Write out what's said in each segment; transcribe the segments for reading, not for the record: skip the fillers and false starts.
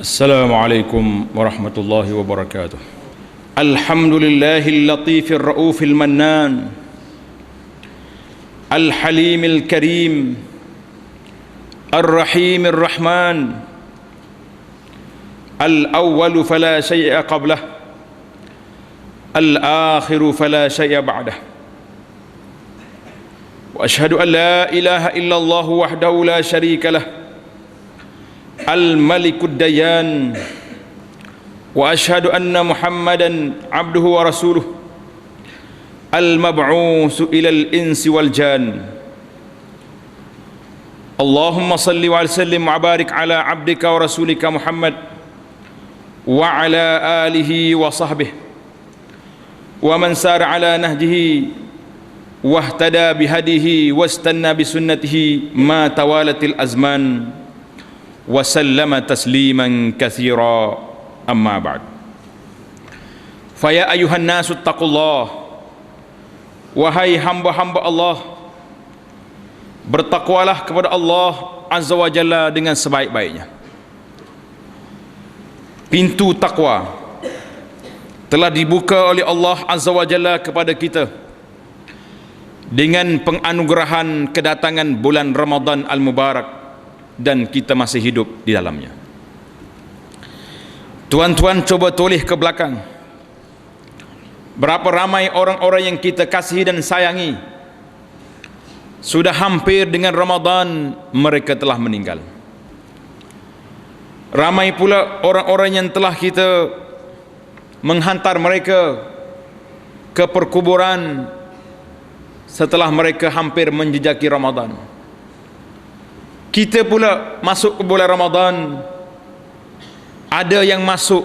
Assalamualaikum warahmatullahi wabarakatuh. Alhamdulillahil latifir raufil mannan, al halimil karim, ar rahimir rahman, al awwalu fala syai'a qablah, al akhiru fala syai'a ba'dah. Wa ashhadu an la ilaha illallah wahdahu la syarika lah, Al-Malikud Dayan, wa ashhadu anna Muhammadan abduhu wa rasuluh, al-mab'usu ilal insi wal jan. Allahumma salli wa sallim wa barik ala abdika wa rasulika Muhammad wa ala alihi wa sahbihi wa man sara ala nahjihi wa ihtada bihadihi wa istanna bisunnatihi ma tawalatil azman wa sallama tasliman katsira, amma ba'd. Fa ya ayuhan nasu taqullah, wahai hamba-hamba Allah, bertakwalah kepada Allah Azza wa Jalla dengan sebaik-baiknya. Pintu takwa telah dibuka oleh Allah Azza wa Jalla kepada kita dengan penganugerahan kedatangan bulan Ramadan al-Mubarak, dan kita masih hidup di dalamnya. Tuan-tuan coba toleh ke belakang, berapa ramai orang-orang yang kita kasihi dan sayangi sudah hampir dengan Ramadan mereka telah meninggal. Ramai pula orang-orang yang telah kita menghantar mereka ke perkuburan setelah mereka hampir menjejaki Ramadan. Kita pula masuk ke bulan Ramadan, ada yang masuk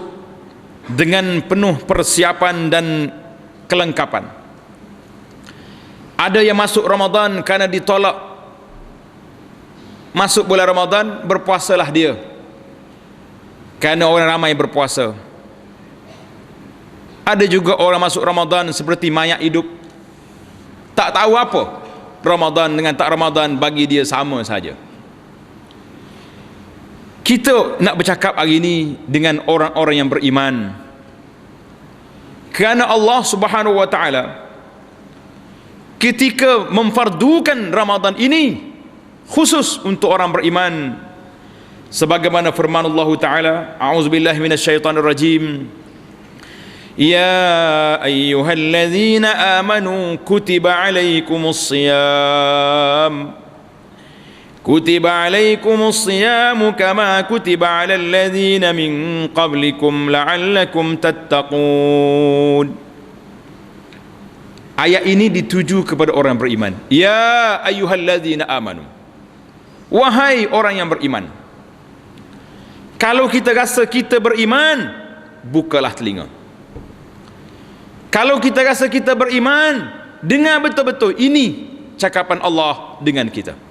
dengan penuh persiapan dan kelengkapan. Ada yang masuk Ramadan karena ditolak. Masuk bulan Ramadan, berpuasalah dia, karena orang ramai berpuasa. Ada juga orang masuk Ramadan seperti mayat hidup, tak tahu apa Ramadan dengan tak Ramadan bagi dia sama saja. Kita nak bercakap hari ini dengan orang-orang yang beriman, kerana Allah Subhanahu wa taala ketika memfardukan Ramadan ini khusus untuk orang beriman, sebagaimana firman Allah taala, a'udzubillahi minasyaitonir rajim, ya ayyuhalladzina amanu kutiba alaikumus shiyam, kutiba alaikumus siyamu kama kutiba alal ladzina min qablikum la'allakum tattaqun. Ayat ini dituju kepada orang beriman. Ya ayyuhalladzina amanu, wahai orang yang beriman. Kalau kita rasa kita beriman, bukalah telinga. Kalau kita rasa kita beriman, dengar betul-betul ini cakapan Allah dengan kita.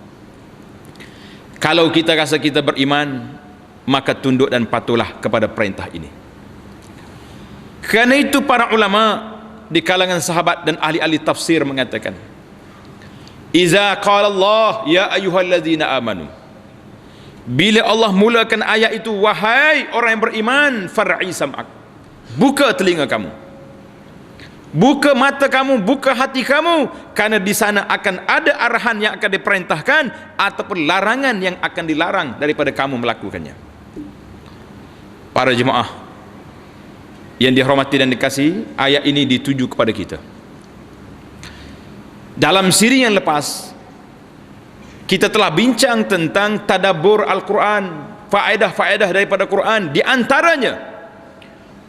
Kalau kita rasa kita beriman, maka tunduk dan patuhlah kepada perintah ini. Kerana itu para ulama di kalangan sahabat dan ahli-ahli tafsir mengatakan, iza qala Allah ya ayyuhalladzina amanu, bila Allah mulakan ayat itu, wahai orang yang beriman, far'i sam'ak, buka telinga kamu, buka mata kamu, buka hati kamu, karena di sana akan ada arahan yang akan diperintahkan ataupun larangan yang akan dilarang daripada kamu melakukannya. Para jemaah yang dihormati dan dikasihi, ayat ini dituju kepada kita. Dalam siri yang lepas kita telah bincang tentang tadabbur Al-Quran, faedah-faedah daripada Quran. Di antaranya,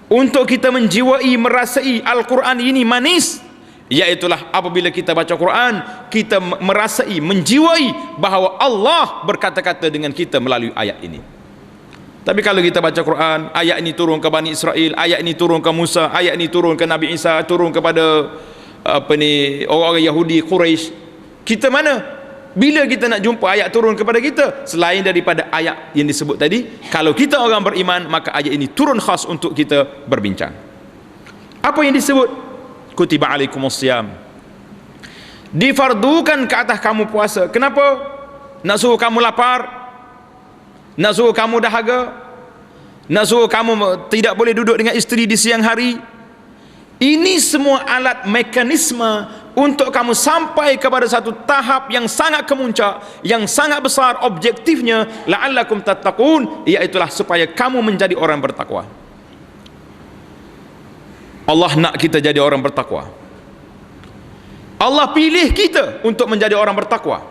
untuk kita menjiwai, merasai Al-Quran ini manis, iaitulah apabila kita baca Quran, kita merasai, menjiwai bahawa Allah berkata-kata dengan kita melalui ayat ini. Tapi kalau kita baca Quran, ayat ini turun ke Bani Israel, ayat ini turun ke Musa, ayat ini turun ke Nabi Isa, turun kepada orang-orang Yahudi Quraisy, kita mana? Bila kita nak jumpa ayat turun kepada kita selain daripada ayat yang disebut tadi? Kalau kita orang beriman, maka ayat ini turun khas untuk kita berbincang. Apa yang disebut? Kutiba alaikumus siyam, difardukan ke atas kamu puasa. Kenapa? Nak suruh kamu lapar? Nak suruh kamu dahaga? nak suruh kamu tidak boleh duduk dengan isteri di siang hari. Ini semua alat mekanisme untuk kamu sampai kepada satu tahap yang sangat kemuncak, yang sangat besar. Objektifnya la'allakum tattaqun, iaitulah supaya kamu menjadi orang bertakwa. Allah nak kita jadi orang bertakwa. Allah pilih kita untuk menjadi orang bertakwa.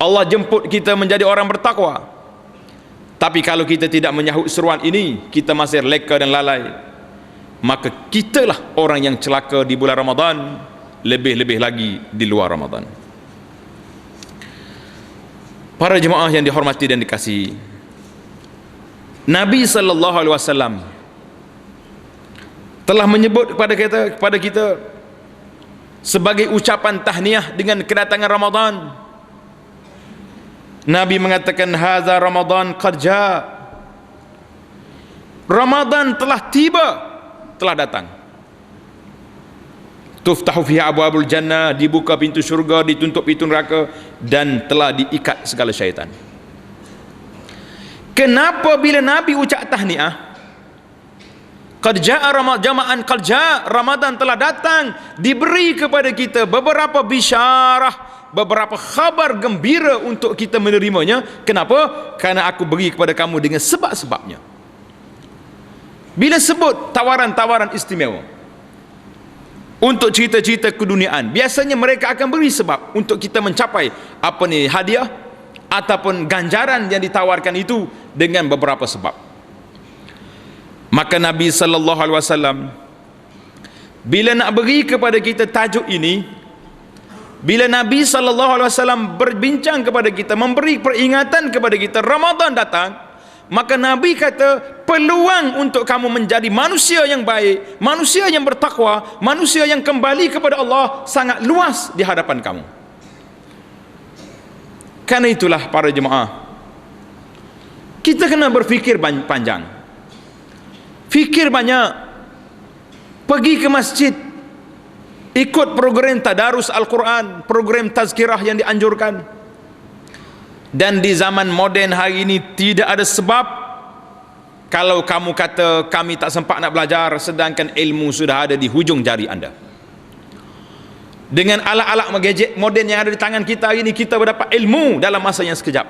Allah jemput kita menjadi orang bertakwa. Tapi kalau kita tidak menyahut seruan ini, kita masih leka dan lalai, maka kitalah orang yang celaka di bulan Ramadan, lebih-lebih lagi di luar Ramadan. Para jemaah yang dihormati dan dikasihi, Nabi sallallahu alaihi wasallam telah menyebut kepada kita sebagai ucapan tahniah dengan kedatangan Ramadan. Nabi mengatakan, hadza Ramadan qad jaa. Ramadan telah tiba, telah datang. Tuftahu fiha abwabul jannah, dibuka pintu syurga, ditutup pintu neraka, dan telah diikat segala syaitan. Kenapa bila Nabi ucap tahniah, qad jaa jama'an, qad jaa, Ramadan telah datang, diberi kepada kita beberapa bisyarah, beberapa khabar gembira untuk kita menerimanya. Kenapa? Karena aku beri kepada kamu dengan sebab-sebabnya. Bila sebut tawaran-tawaran istimewa untuk cerita-cerita keduniaan, biasanya mereka akan beri sebab untuk kita mencapai apa ni, hadiah ataupun ganjaran yang ditawarkan itu dengan beberapa sebab. Maka Nabi sallallahu alaihi wasallam bila nak beri kepada kita tajuk ini, bila Nabi sallallahu alaihi wasallam berbincang kepada kita, memberi peringatan kepada kita Ramadan datang, maka Nabi kata peluang untuk kamu menjadi manusia yang baik, manusia yang bertakwa, manusia yang kembali kepada Allah sangat luas di hadapan kamu. Karena itulah para jemaah, kita kena berfikir panjang, fikir banyak, pergi ke masjid, ikut program tadarus Al-Quran, program tazkirah yang dianjurkan. Dan di zaman moden hari ini tidak ada sebab kalau kamu kata kami tak sempat nak belajar, sedangkan ilmu sudah ada di hujung jari anda. Dengan alat-alat gadget moden yang ada di tangan kita hari ini, kita berdapat ilmu dalam masa yang sekejap.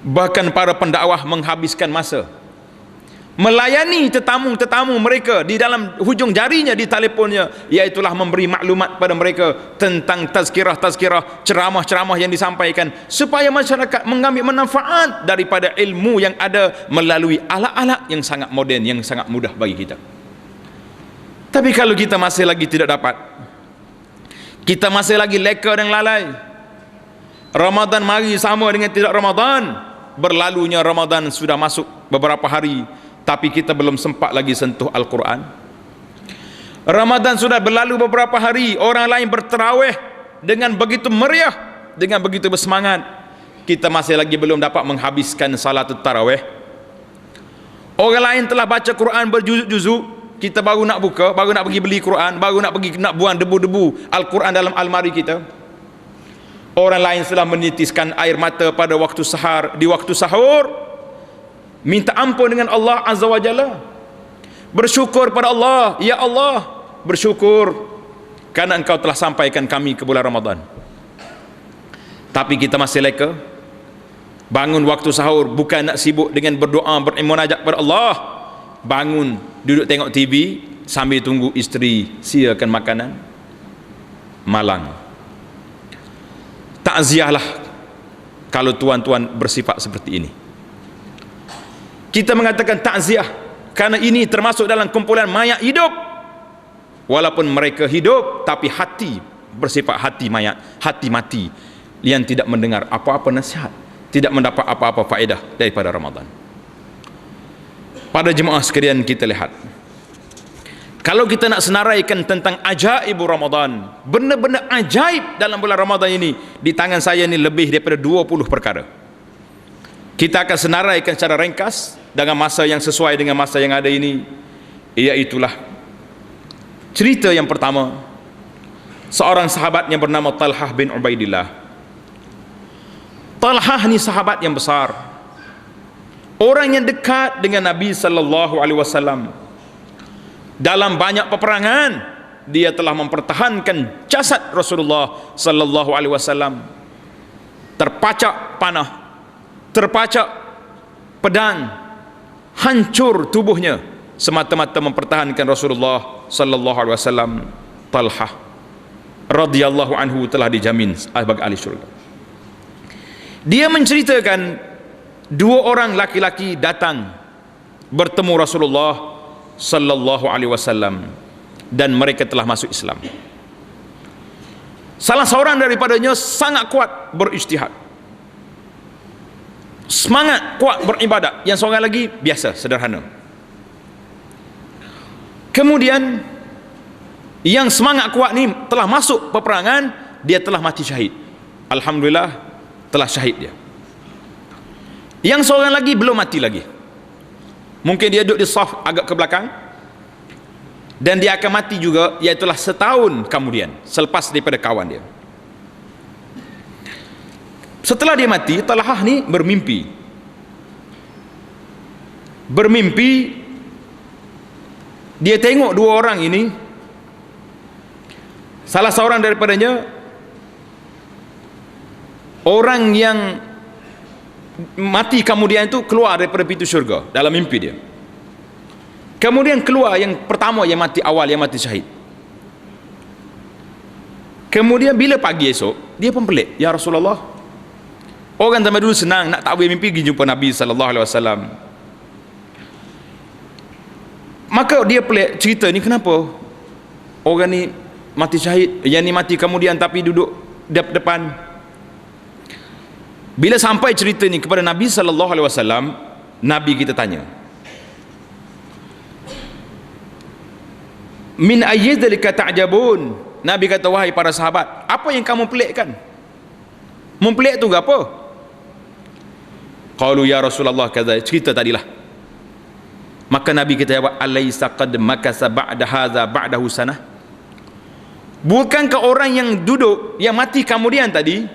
Bahkan para pendakwah menghabiskan masa melayani tetamu-tetamu mereka di dalam hujung jarinya, di teleponnya, iaitulah memberi maklumat pada mereka tentang tazkirah-tazkirah, ceramah-ceramah yang disampaikan, supaya masyarakat mengambil manfaat daripada ilmu yang ada melalui alat-alat yang sangat moden, yang sangat mudah bagi kita. Tapi kalau kita masih lagi tidak dapat, kita masih lagi leka dan lalai, Ramadan mari sama dengan tidak Ramadan, berlalunya Ramadan sudah masuk beberapa hari, tapi kita belum sempat lagi sentuh Al-Quran. Ramadan sudah berlalu beberapa hari, orang lain berterawih dengan begitu meriah, dengan begitu bersemangat, kita masih lagi belum dapat menghabiskan salat tarawih. Orang lain telah baca Quran berjuzuk-juzuk, kita baru nak buka, baru nak pergi beli Quran, baru nak pergi nak buang debu-debu Al-Quran dalam almari kita. Orang lain telah menitiskan air mata pada waktu sahar, di waktu sahur, minta ampun dengan Allah Azza wa Jalla, bersyukur pada Allah, ya Allah, bersyukur karena engkau telah sampaikan kami ke bulan Ramadan. Tapi kita masih leka, bangun waktu sahur bukan nak sibuk dengan berdoa, bermunajat kepada Allah, bangun duduk tengok TV sambil tunggu isteri siapkan makanan, malang. Takziahlah kalau tuan-tuan bersifat seperti ini. Kita mengatakan takziah karena ini termasuk dalam kumpulan mayat hidup. Walaupun mereka hidup, tapi hati bersifat hati mayat, hati mati, yang tidak mendengar apa-apa nasihat, tidak mendapat apa-apa faedah daripada Ramadan. Pada jemaah sekalian, kita lihat, kalau kita nak senaraikan tentang ajaib Ramadan, benda-benda ajaib dalam bulan Ramadan ini, di tangan saya ini lebih daripada 20 perkara. Kita akan senaraikan secara ringkas dengan masa yang sesuai dengan masa yang ada ini. Iaitulah cerita yang pertama, seorang sahabat yang bernama Talhah bin Ubaidillah. Talhah ni sahabat yang besar, orang yang dekat dengan Nabi sallallahu alaihi wasallam. Dalam banyak peperangan dia telah mempertahankan jasad Rasulullah sallallahu alaihi wasallam. Terpacak panah, terpacak pedang, hancur tubuhnya semata-mata mempertahankan Rasulullah sallallahu alaihi wasallam. Talhah radhiyallahu anhu telah dijamin sebagai ahli syurga. Dia menceritakan dua orang laki-laki datang bertemu Rasulullah sallallahu alaihi wasallam dan mereka telah masuk Islam. Salah seorang daripadanya sangat kuat berijtihad, semangat kuat beribadat. Yang seorang lagi biasa, sederhana. Kemudian yang semangat kuat ni telah masuk peperangan, dia telah mati syahid. Alhamdulillah, telah syahid dia. Yang seorang lagi belum mati lagi. Mungkin dia duduk di saf agak ke belakang, dan dia akan mati juga, iaitulah setahun kemudian selepas daripada kawan dia. Setelah dia mati, Talhah ni bermimpi, dia tengok dua orang ini. Salah seorang daripadanya orang yang mati kemudian itu keluar daripada pintu syurga dalam mimpi dia. Kemudian keluar yang pertama, yang mati awal, yang mati syahid. Kemudian bila pagi esok, dia pun pelik, ya Rasulullah, orang zaman dulu senang nak takwil mimpi pergi jumpa Nabi sallallahu alaihi wasallam. Maka dia pelik cerita ni, kenapa orang ni mati syahid, yang ni mati kemudian tapi duduk depan. Bila sampai cerita ni kepada Nabi sallallahu alaihi wasallam, Nabi kita tanya, min ayyidhalika ta'jabun. Nabi kata, wahai para sahabat, apa yang kamu pelikkan? Mempelik tu apa? Qalu ya Rasulullah kadza, cerita tadilah. Maka Nabi kita jawab, alaysa qad makasa ba'da hadza ba'dahu sanah. Bukankah orang yang duduk, yang mati kemudian tadi,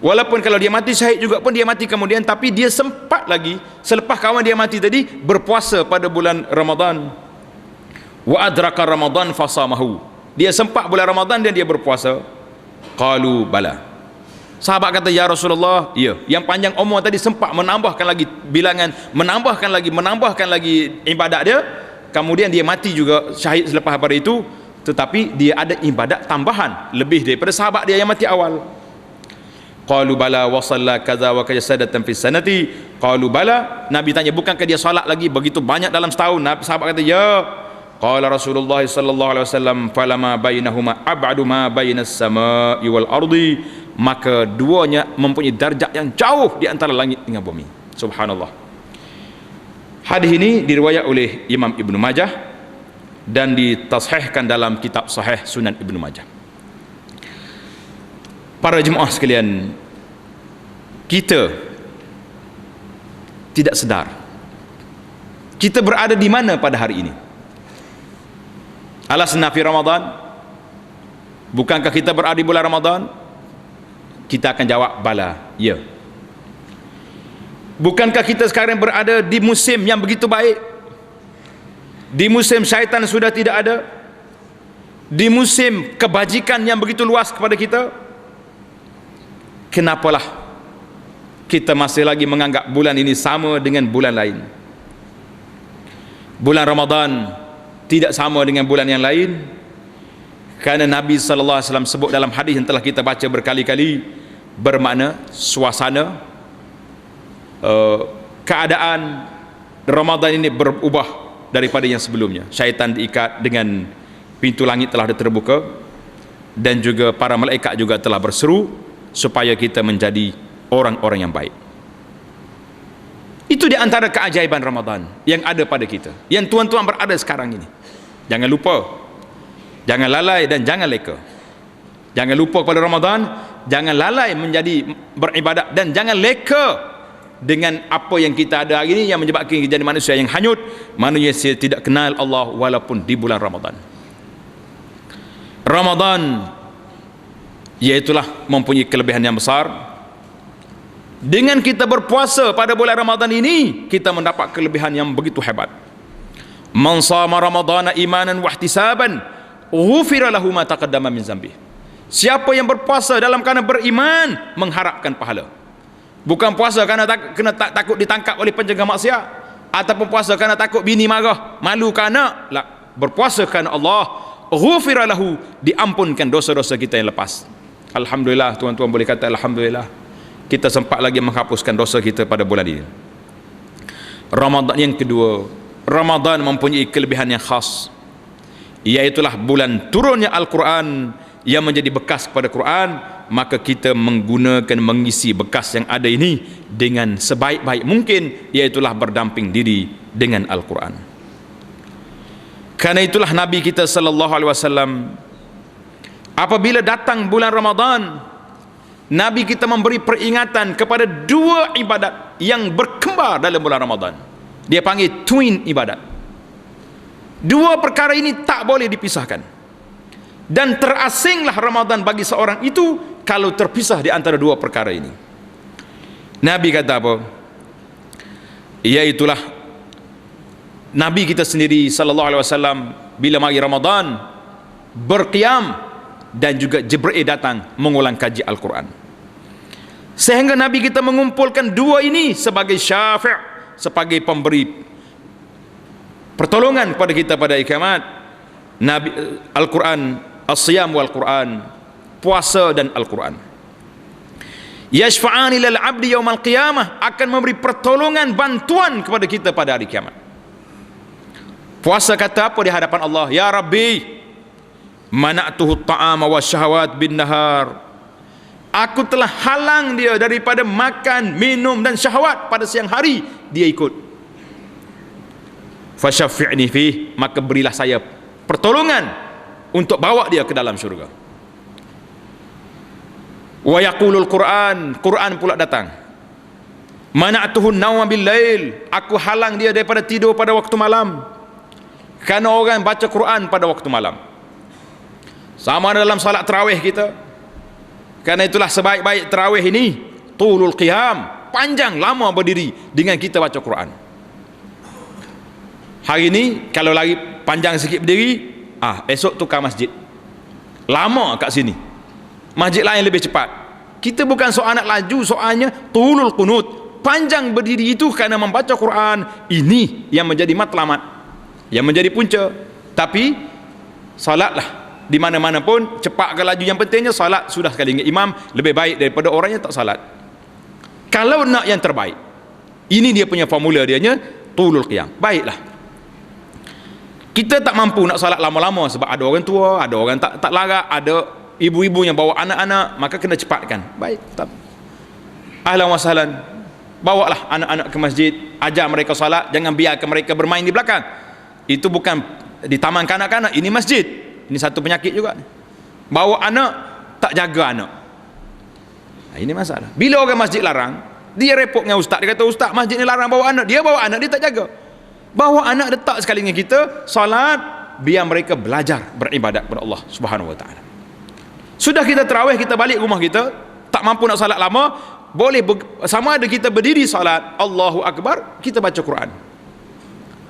walaupun kalau dia mati syahid juga pun dia mati kemudian, tapi dia sempat lagi selepas kawan dia mati tadi berpuasa pada bulan Ramadan. Wa adraka Ramadan fasamahu, dia sempat bulan Ramadan dan dia berpuasa. Qalu bala. Sahabat kata, ya Rasulullah, ya, yang panjang umur tadi sempat menambahkan lagi bilangan, menambahkan lagi ibadat dia, kemudian dia mati juga syahid selepas pada itu, tetapi dia ada ibadat tambahan lebih daripada sahabat dia yang mati awal. Qalu bala wa shalla kaza wa kaza sadatan fi sanati. Qalu bala. Nabi tanya, bukankah dia solat lagi begitu banyak dalam setahun? Sahabat kata, ya. Qala Rasulullah sallallahu alaihi wasallam, falama bainahuma ab'adu ma bainas samai wal ardi. Maka duanya mempunyai darjat yang jauh di antara langit dengan bumi. Subhanallah. Hadis ini diriwayat oleh Imam Ibnu Majah dan ditashihkan dalam kitab Sahih Sunan Ibnu Majah. Para jemaah sekalian, kita tidak sedar kita berada di mana pada hari ini. Alasna fi Ramadan? Bukankah kita berada di bulan Ramadan? Kita akan jawab, bala, ya. Bukankah kita sekarang berada di musim yang begitu baik, di musim syaitan sudah tidak ada, di musim kebajikan yang begitu luas kepada kita? Kenapalah kita masih lagi menganggap bulan ini sama dengan bulan lain? Bulan Ramadan tidak sama dengan bulan yang lain, kerana Nabi sallallahu alaihi wasallam sebut dalam hadis yang telah kita baca berkali-kali, bermakna suasana, keadaan Ramadan ini berubah daripada yang sebelumnya. Syaitan diikat dengan pintu langit telah terbuka, dan juga para malaikat juga telah berseru supaya kita menjadi orang-orang yang baik. Itu di antara keajaiban Ramadan yang ada pada kita, yang tuan-tuan berada sekarang ini. Jangan lupa, jangan lalai dan jangan leka. Jangan lupa pada Ramadan, jangan lalai menjadi beribadat, dan jangan leka dengan apa yang kita ada hari ini yang menyebabkan kita jadi manusia yang hanyut, manusia tidak kenal Allah walaupun di bulan Ramadan. Ramadan iaitulah mempunyai kelebihan yang besar, Dengan kita berpuasa pada bulan Ramadan ini, kita mendapat kelebihan yang begitu hebat. Man shama ramadhana imanan wa ihtisaban ghufira lahu ma taqaddama min dzambi. Siapa yang berpuasa dalam kerana beriman, mengharapkan pahala. Bukan puasa kerana takut ditangkap oleh penjaga maksiat, ataupun puasa kerana takut bini marah, malu kerana lah. Berpuasa kerana Allah, ghufira lahu, diampunkan dosa-dosa kita yang lepas. Alhamdulillah, tuan-tuan boleh kata alhamdulillah, kita sempat lagi menghapuskan dosa kita pada bulan ini. Ramadan yang kedua, Ramadan mempunyai kelebihan yang khas, iaitulah bulan turunnya Al-Quran yang menjadi bekas kepada Quran. Maka kita menggunakan, mengisi bekas yang ada ini dengan sebaik-baik mungkin, iaitulah berdamping diri dengan Al-Quran. Karena itulah Nabi kita sallallahu alaihi wasallam, apabila datang bulan Ramadan, Nabi kita memberi peringatan kepada dua ibadat yang berkembar dalam bulan Ramadan. Dia panggil twin ibadat. Dua perkara ini tak boleh dipisahkan. Dan terasinglah Ramadan bagi seorang itu kalau terpisah di antara dua perkara ini. Nabi kata apa? Iaitulah Nabi kita sendiri sallallahu alaihi wasallam bila mari Ramadan berqiyam, dan juga Jibril datang mengulang kaji Al-Quran, sehingga Nabi kita mengumpulkan dua ini sebagai syafi', sebagai pemberi pertolongan kepada kita pada kiamat. Nabi Al-Quran, as-siyam wal Quran, puasa dan Al-Quran. Yashfa'ani lil 'abdi yaumal qiyamah, akan memberi pertolongan, bantuan kepada kita pada hari kiamat. Puasa kata apa di hadapan Allah? Ya Rabbi, mana'tuhu ta'ama wa syahawat bin nahar, aku telah halang dia daripada makan, minum dan syahwat pada siang hari, dia ikut. Fasyafi'ni fih, maka berilah saya pertolongan untuk bawa dia ke dalam syurga. Wa yaqulul Quran, Quran pula datang. Mana'tuhu nawma bil lail, aku halang dia daripada tidur pada waktu malam. Kerana orang baca Quran pada waktu malam, sama dalam salat tarawih kita. Karena itulah sebaik-baik tarawih ini tulul qiyam, panjang lama berdiri dengan kita baca Quran. Hari ini kalau lagi panjang sikit berdiri, esok tukar masjid, lama kat sini, masjid lain lebih cepat. Kita bukan soal nak laju, soalnya tulul qunut, panjang berdiri itu kerana membaca Quran. Ini yang menjadi matlamat, yang menjadi punca. Tapi salatlah di mana-mana pun, cepat ke laju, yang pentingnya salat sudah sekali ingat imam lebih baik daripada orang yang tak salat. Kalau nak yang terbaik, ini dia punya formula dianya, tulul qiyam. Baiklah, kita tak mampu nak salat lama-lama sebab ada orang tua, ada orang tak larat, ada ibu-ibu yang bawa anak-anak, maka kena cepatkan. Baik, tak, ahlan wa sahlan, bawalah anak-anak ke masjid, ajar mereka salat, jangan biarkan mereka bermain di belakang. Itu bukan di taman kanak-kanak, ini masjid. Ini satu penyakit juga. Bawa anak, tak jaga anak. Ini masalah. Bila orang masjid larang, dia repot dengan ustaz. Dia kata, ustaz masjid ni larang bawa anak. Dia bawa anak, dia tak jaga. Bawa anak letak sekali dengan kita, salat, biar mereka belajar beribadat kepada Allah Subhanahu wa ta'ala. Sudah kita tarawih, kita balik rumah kita, tak mampu nak salat lama, boleh sama ada kita berdiri salat, Allahu Akbar, kita baca Quran.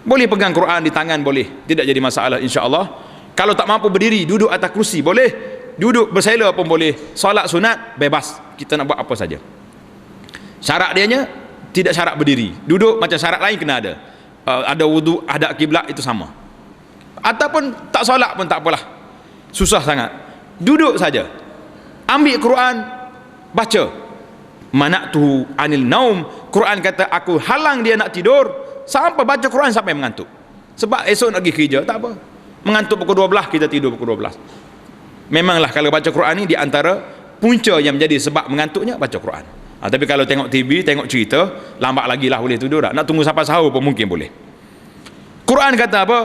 Boleh pegang Quran di tangan, boleh, tidak jadi masalah insya-Allah. Kalau tak mampu berdiri, duduk atas kerusi boleh, duduk bersela pun boleh. Solat sunat bebas, kita nak buat apa saja. Syarat dianya tidak syarat berdiri, duduk macam syarat lain kena ada. Ada wudu, ada kiblat, itu sama. Ataupun tak solat pun tak apalah, susah sangat, duduk saja, ambil Quran, baca. Mana'tuhu anil naum, Quran kata aku halang dia nak tidur, sampai baca Quran sampai mengantuk. Sebab esok nak pergi kerja, tak apa, mengantuk pukul 12, kita tidur pukul 12. Memanglah kalau baca Quran ni di antara punca yang menjadi sebab mengantuknya, baca Quran. Tapi kalau tengok TV, tengok cerita, lambat lagi lah boleh tidur tak? Nak tunggu sampai sahur pun mungkin boleh. Quran kata apa?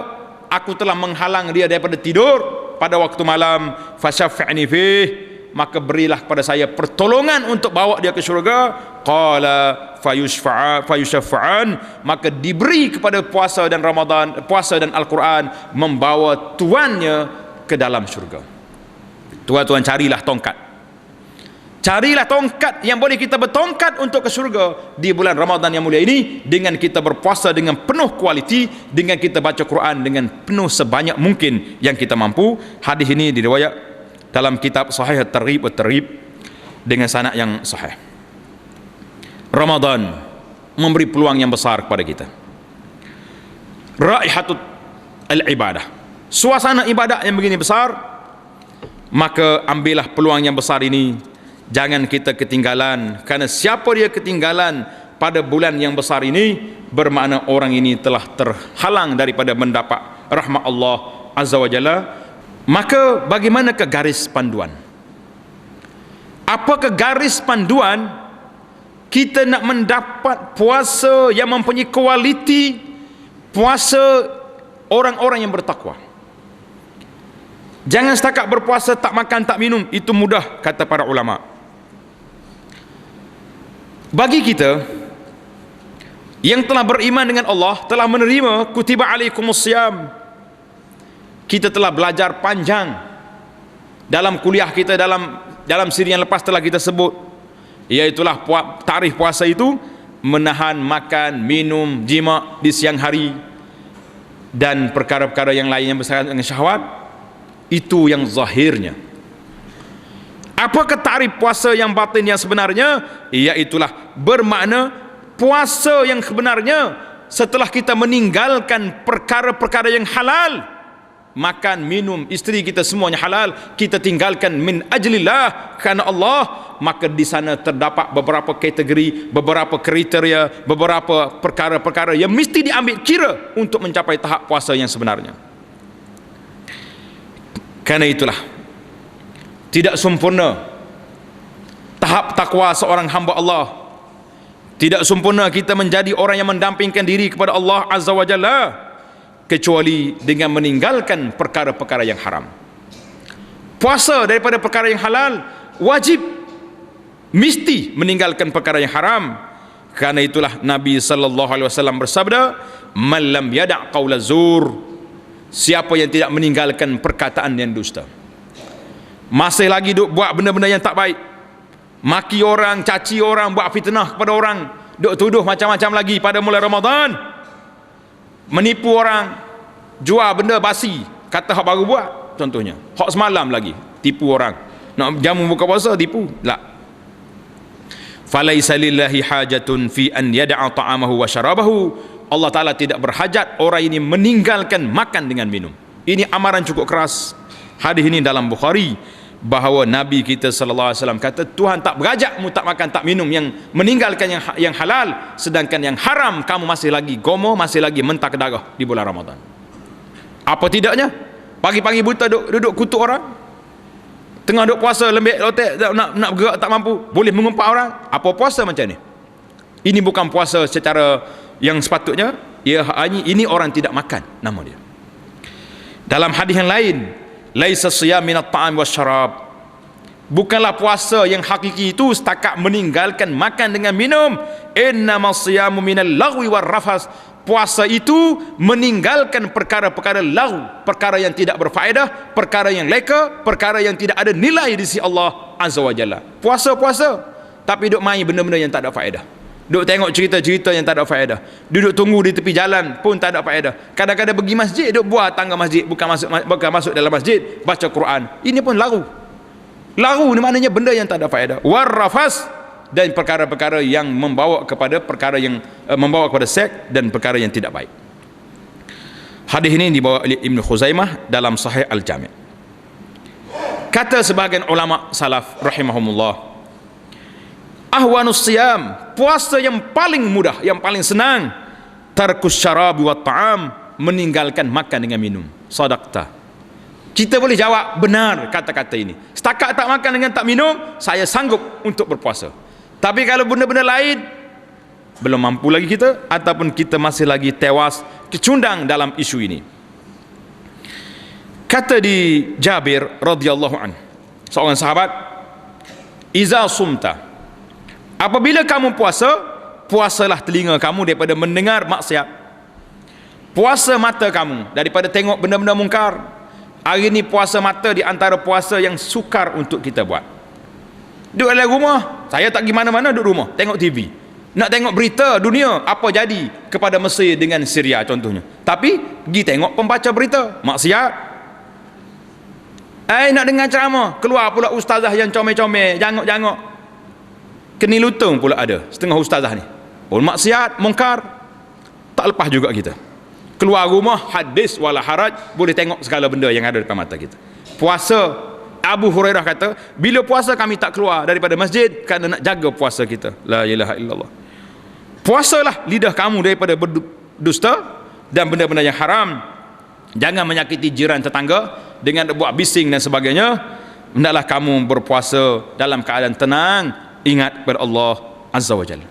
Aku telah menghalang dia daripada tidur pada waktu malam, fasyafi'ni fih, maka berilah kepada saya pertolongan untuk bawa dia ke syurga. Qala fayushfa'an, maka diberi kepada puasa dan Ramadan, puasa dan Al-Quran, membawa tuannya ke dalam syurga. Tuan-tuan carilah tongkat, Carilah tongkat yang boleh kita bertongkat untuk ke syurga di bulan Ramadan yang mulia ini, dengan kita berpuasa dengan penuh kualiti, dengan kita baca Quran dengan penuh sebanyak mungkin yang kita mampu. Hadis ini diriwayat dalam kitab Sahih At-Targhib Wat-Tarhib dengan sanad yang sahih. Ramadan memberi peluang yang besar kepada kita. Raihatut al-ibadah, suasana ibadah yang begini besar, maka ambillah peluang yang besar ini. Jangan kita ketinggalan, karena siapa dia ketinggalan pada bulan yang besar ini, bermakna orang ini telah terhalang daripada mendapat rahmat Allah Azza wa Jalla. Maka bagaimanakah garis panduan? Apakah garis panduan kita nak mendapat puasa yang mempunyai kualiti, puasa orang-orang yang bertakwa? Jangan setakat berpuasa tak makan tak minum, itu mudah kata para ulama. Bagi kita yang telah beriman dengan Allah, telah menerima kutiba alaikumusiyam, kita telah belajar panjang dalam kuliah kita, dalam siri yang lepas telah kita sebut, iaitulah tarikh puasa itu menahan makan, minum, jima di siang hari dan perkara-perkara yang lain yang berkaitan dengan syahwat. Itu yang zahirnya. Apakah tarikh puasa yang batin yang sebenarnya? Iaitulah bermakna puasa yang sebenarnya setelah kita meninggalkan perkara-perkara yang halal, makan, minum, isteri kita semuanya halal, kita tinggalkan min ajlillah, kerana Allah, maka di sana terdapat beberapa kategori, beberapa kriteria, beberapa perkara-perkara yang mesti diambil kira untuk mencapai tahap puasa yang sebenarnya. Karena itulah tidak sempurna tahap takwa seorang hamba Allah, tidak sempurna kita menjadi orang yang mendampingkan diri kepada Allah Azza wa Jalla, kecuali dengan meninggalkan perkara-perkara yang haram. Puasa daripada perkara yang halal wajib, mesti meninggalkan perkara yang haram. Karena itulah Nabi SAW bersabda, man lam yada' qawla zur, siapa yang tidak meninggalkan perkataan yang dusta. Masih lagi duk buat benda-benda yang tak baik, maki orang, caci orang, buat fitnah kepada orang, duk tuduh macam-macam lagi pada mulai Ramadan, menipu orang, jual benda basi, kata hak baru buat, contohnya hak semalam lagi, tipu orang, nak jamu buka puasa tipu. La, falaisa lillahi hajatun fi an yada'a ta'amahu wa syarabahu, Allah Ta'ala tidak berhajat orang ini meninggalkan makan dengan minum. Ini amaran cukup keras. Hadis ini dalam Bukhari, bahawa Nabi kita sallallahu alaihi wasallam kata, Tuhan tak berhajat mu tak makan tak minum, yang meninggalkan yang halal, sedangkan yang haram kamu masih lagi gomo, masih lagi mentah ke darah di bulan Ramadan. Apa tidaknya pagi-pagi buta duduk kutuk orang, tengah duduk puasa lembek lotek, nak bergerak tak mampu, boleh mengumpat orang. Apa puasa macam ni? Ini bukan puasa secara yang sepatutnya. Ini orang tidak makan, nama dia. Dalam hadis yang lain, laisa siyam minat ta'am wasyarab, bukanlah puasa yang hakiki itu setakat meninggalkan makan dengan minum. Innamas siyamu minal lagwi war rafas, puasa itu meninggalkan perkara-perkara lagu, perkara yang tidak berfaedah, perkara yang leka, perkara yang tidak ada nilai di sisi Allah Azza wa Jalla. Puasa tapi duk main benda-benda yang tak ada faedah, duk tengok cerita-cerita yang tak ada faedah, duduk tunggu di tepi jalan pun tak ada faedah. Kadang-kadang pergi masjid, duk buat tangga masjid, bukan masuk dalam masjid, baca Quran. Ini pun lagu ni maknanya benda yang tak ada faedah. Warrafas, dan perkara-perkara yang membawa kepada perkara yang membawa kepada seks dan perkara yang tidak baik. Hadis ini dibawa oleh Ibn Khuzaimah dalam Sahih Al-Jami'. Kata sebahagian ulama salaf rahimahumullah, ahwanus siyam, puasa yang paling mudah, yang paling senang, tarkus syarabi wa ta'am, meninggalkan makan dengan minum. Sadaqta. Kita boleh jawab benar kata-kata ini. Setakat tak makan dengan tak minum, saya sanggup untuk berpuasa. Tapi kalau benda-benda lain, belum mampu lagi kita, ataupun kita masih lagi tewas kecundang dalam isu ini. Kata di Jabir radhiyallahu an, seorang sahabat, iza sumta, apabila kamu puasa, puasalah telinga kamu daripada mendengar maksiat, puasa mata kamu daripada tengok benda-benda mungkar. Hari ini puasa mata di antara puasa yang sukar untuk kita buat. Duduk dalam rumah, saya tak pergi mana-mana, duduk rumah tengok TV. Nak tengok berita dunia, apa jadi kepada Mesir dengan Syria contohnya. Tapi pergi tengok pembaca berita, maksiat. Nak dengar ceramah, keluar pula ustazah yang comel-comel, jangok-jangok. Kenilutung pula ada setengah ustazah ni. Pun maksiat, mungkar. Tak lepas juga kita. Keluar rumah, hadis wala haraj, boleh tengok segala benda yang ada depan mata kita. Puasa, Abu Hurairah kata, bila puasa kami tak keluar daripada masjid kerana nak jaga puasa kita. La ilaha illallah. Puasalah lidah kamu daripada berdusta dan benda-benda yang haram. Jangan menyakiti jiran tetangga dengan buat bising dan sebagainya. Hendaklah kamu berpuasa dalam keadaan tenang, ingat kepada Allah Azza wa Jalla.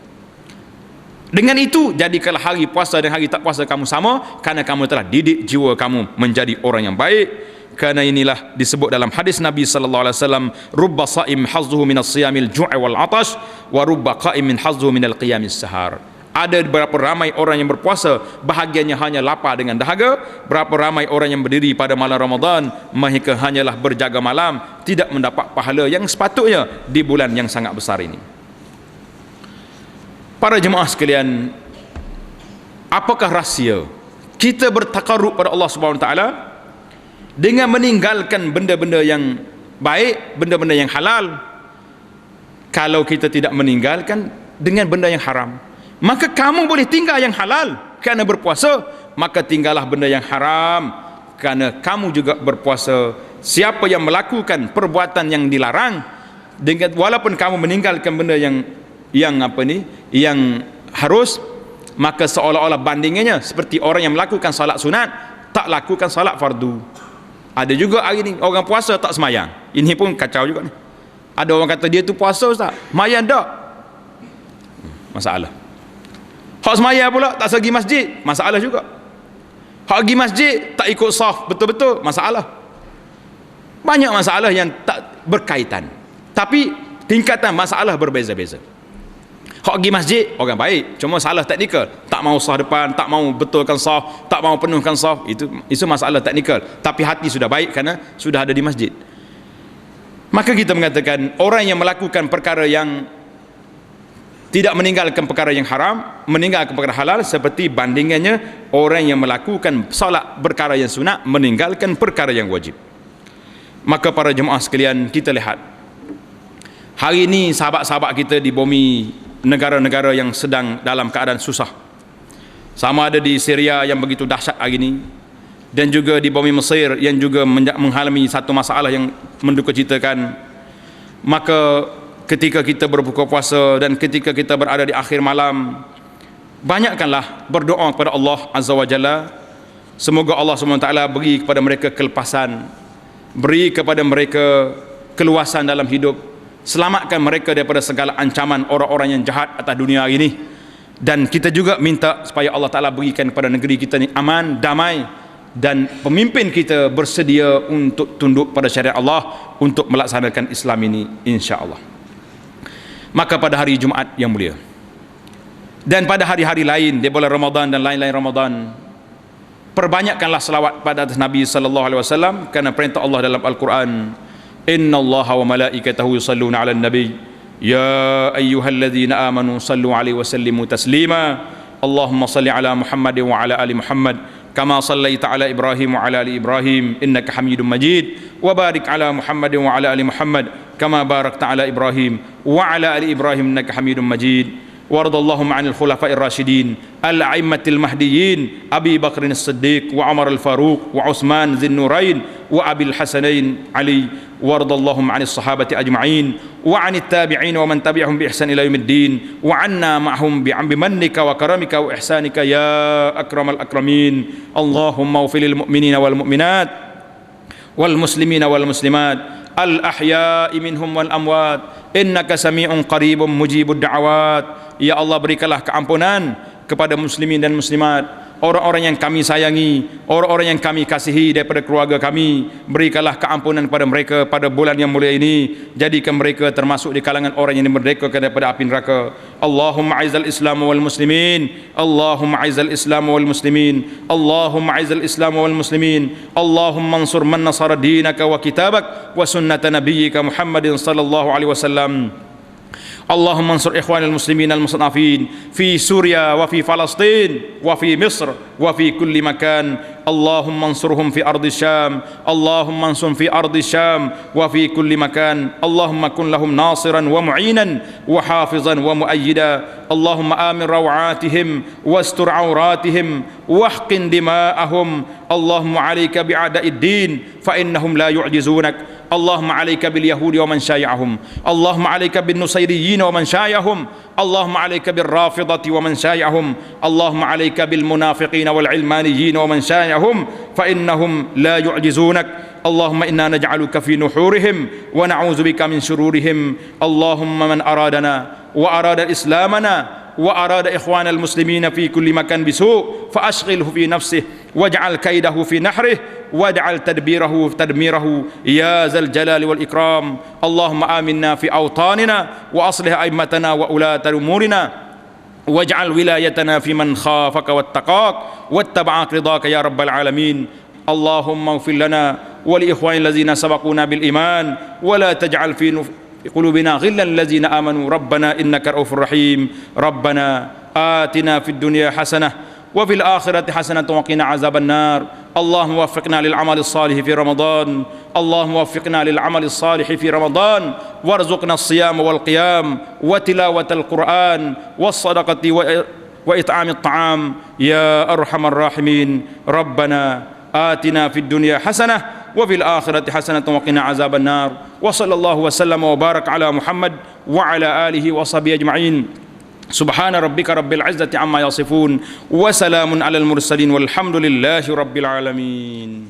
Dengan itu, jadikanlah hari puasa dan hari tak puasa kamu sama, kerana kamu telah didik jiwa kamu menjadi orang yang baik. Kerana inilah disebut dalam hadis Nabi sallallahu alaihi wasallam, rubba sha'im hazzuhu minas siyamil ju'i wal 'atash wa rubba qa'imin hazzuhu minal qiyamis sahar. Ada berapa ramai orang yang berpuasa, bahagiannya hanya lapar dengan dahaga. Berapa ramai orang yang berdiri pada malam Ramadan, mereka hanyalah berjaga malam, tidak mendapat pahala yang sepatutnya di bulan yang sangat besar ini. Para jemaah sekalian, apakah rahsia kita bertakarrub pada Allah Subhanahu wa taala dengan meninggalkan benda-benda yang baik, benda-benda yang halal? Kalau kita tidak meninggalkan dengan benda yang haram, maka kamu boleh tinggal yang halal kerana berpuasa, maka tinggallah benda yang haram kerana kamu juga berpuasa. Siapa yang melakukan perbuatan yang dilarang, dengan walaupun kamu meninggalkan benda yang harus, maka seolah-olah bandingannya seperti orang yang melakukan salat sunat tak lakukan salat fardu. Ada juga hari ni orang puasa tak semayang. Ini pun kacau juga ni. Ada orang kata dia tu puasa ustaz, semayang tak? Masalah. Hak semayang pula tak pergi masjid, masalah juga. Hak pergi masjid tak ikut saf betul-betul, masalah. Banyak masalah yang tak berkaitan, tapi tingkatan masalah berbeza-beza. Hak pergi masjid orang baik, cuma salah teknikal, tak mau saf depan, tak mau betulkan saf, tak mau penuhkan saf, itu masalah teknikal. Tapi hati sudah baik kerana sudah ada di masjid. Maka kita mengatakan orang yang melakukan perkara yang tidak meninggalkan perkara yang haram, meninggalkan perkara halal, seperti bandingannya orang yang melakukan solat perkara yang sunat, meninggalkan perkara yang wajib. Maka para jemaah sekalian, kita lihat hari ini sahabat-sahabat kita di bumi negara-negara yang sedang dalam keadaan susah, sama ada di Syria yang begitu dahsyat hari ini, dan juga di bumi Mesir yang juga mengalami satu masalah yang mendukacitakan. Maka ketika kita berbuka puasa dan ketika kita berada di akhir malam, banyakkanlah berdoa kepada Allah Azza wa Jalla. Semoga Allah SWT beri kepada mereka kelepasan, beri kepada mereka keluasan dalam hidup, selamatkan mereka daripada segala ancaman orang-orang yang jahat atas dunia ini. Dan kita juga minta supaya Allah Ta'ala berikan kepada negeri kita ni aman, damai, dan pemimpin kita bersedia untuk tunduk pada syariat Allah untuk melaksanakan Islam ini, insya-Allah. Maka pada hari Jumaat yang mulia dan pada hari-hari lain di bulan Ramadan dan lain-lain Ramadan, perbanyakkanlah selawat pada atas Nabi sallallahu alaihi wasallam, kerana perintah Allah dalam Al-Quran, innallaha wa malaikatahu yusalluna 'alan nabi ya ayyuhalladzina amanu sallu 'alaihi wa sallimu taslima Allahumma salli 'ala Muhammad wa 'ala ali Muhammad kama sallaita 'ala Ibrahim wa 'ala ali Ibrahim innaka Hamidum Majid wa barik 'ala Muhammad wa 'ala ali Muhammad kama barakta 'ala Ibrahim wa 'ala ali Ibrahim innaka Hamidum Majid. Waradallahu ma'anil khulafa'ir rasyidin al-a'immatil mahdiyyin Abi Bakr as-Siddiq wa Umar al-Faruq wa Utsman dzin nurain wa Abil Hasanain Ali. Waradallahu ma'anis sahabati ajma'in wa 'anit tabi'in wa man tabi'ahum bi ihsan ila yaumiddin wa 'anna ma'hum bi mannika wa karamika wa ihsanika ya akramal akramin. Allahumma ighfir lil mu'minina wal mu'minat wal muslimina wal muslimat al ahya'i minhum wal amwat innaka sami'un qaribun mujibud da'awat. Ya Allah, berikanlah keampunan kepada muslimin dan muslimat, orang-orang yang kami sayangi, orang-orang yang kami kasihi daripada keluarga kami, berikanlah keampunan kepada mereka pada bulan yang mulia ini, jadikan mereka termasuk di kalangan orang yang dimerdekakan daripada api neraka. Allahumma a'izzal Islam wal muslimin, Allahumma a'izzal Islam wal muslimin, Allahumma a'izzal Islam wal muslimin, Allahumma ansur man nasara dinaka wa kitabak wa sunnata nabiyyika Muhammadin sallallahu alaihi wasallam. اللهم انصر إخوان المسلمين المستضعفين في سوريا وفي فلسطين وفي مصر وفي كل مكان. اللهم انصرهم في أرض الشام، اللهم انصرهم في أرض الشام وفي كل مكان. اللهم كن لهم ناصرا ومعينا وحافظا ومؤيدا. اللهم آمن روعاتهم واستر عوراتهم واحقن دماءهم. اللهم عليك بأعداء الدين فإنهم لا يعجزونك. اللهم عليك باليهود ومن شايعهم، اللهم عليك بالنصيريين ومن شايعهم، اللهم عليك بالرافضة ومن شايعهم، اللهم عليك بالمنافقين والعلمانيين ومن شايعهم فإنهم لا يعجزونك. اللهم إنا نجعلك في نحورهم ونعوذ بك من شرورهم. اللهم من أرادنا وأراد إسلامنا وأراد إخوان المسلمين في كل مكان بسوء فأشغله في نفسه واجعل كيده في نحره واجعل تدميره يا ذا الجلال والإكرام. اللهم آمنا في أوطاننا وأصلح أئمتنا وولاة أمورنا واجعل ولايتنا في من خافك واتقاك واتبع رضاك يا رب العالمين. اللهم اغفر لنا ولإخوان الذين سبقونا بالإيمان ولا تجعل في قلوبنا غلا الذين آمنوا ربنا إنك رؤوف رحيم. ربنا آتنا في الدنيا حسنة وفي الآخرة حسنة وقنا عذاب النار. اللهم وفقنا للعمل الصالح في رمضان، اللهم وفقنا للعمل الصالح في رمضان وارزقنا الصيام والقيام وتلاوة القرآن والصدقة وإطعام الطعام يا أرحم الراحمين. ربنا آتنا في الدنيا حسنة وفي الآخرة حسنة وقنا عذاب النار. وصلى الله وسلم وبارك على محمد وعلى آله وصحبه أجمعين. سبحان ربك رب العزة عما يصفون وسلام على المرسلين والحمد لله رب العالمين.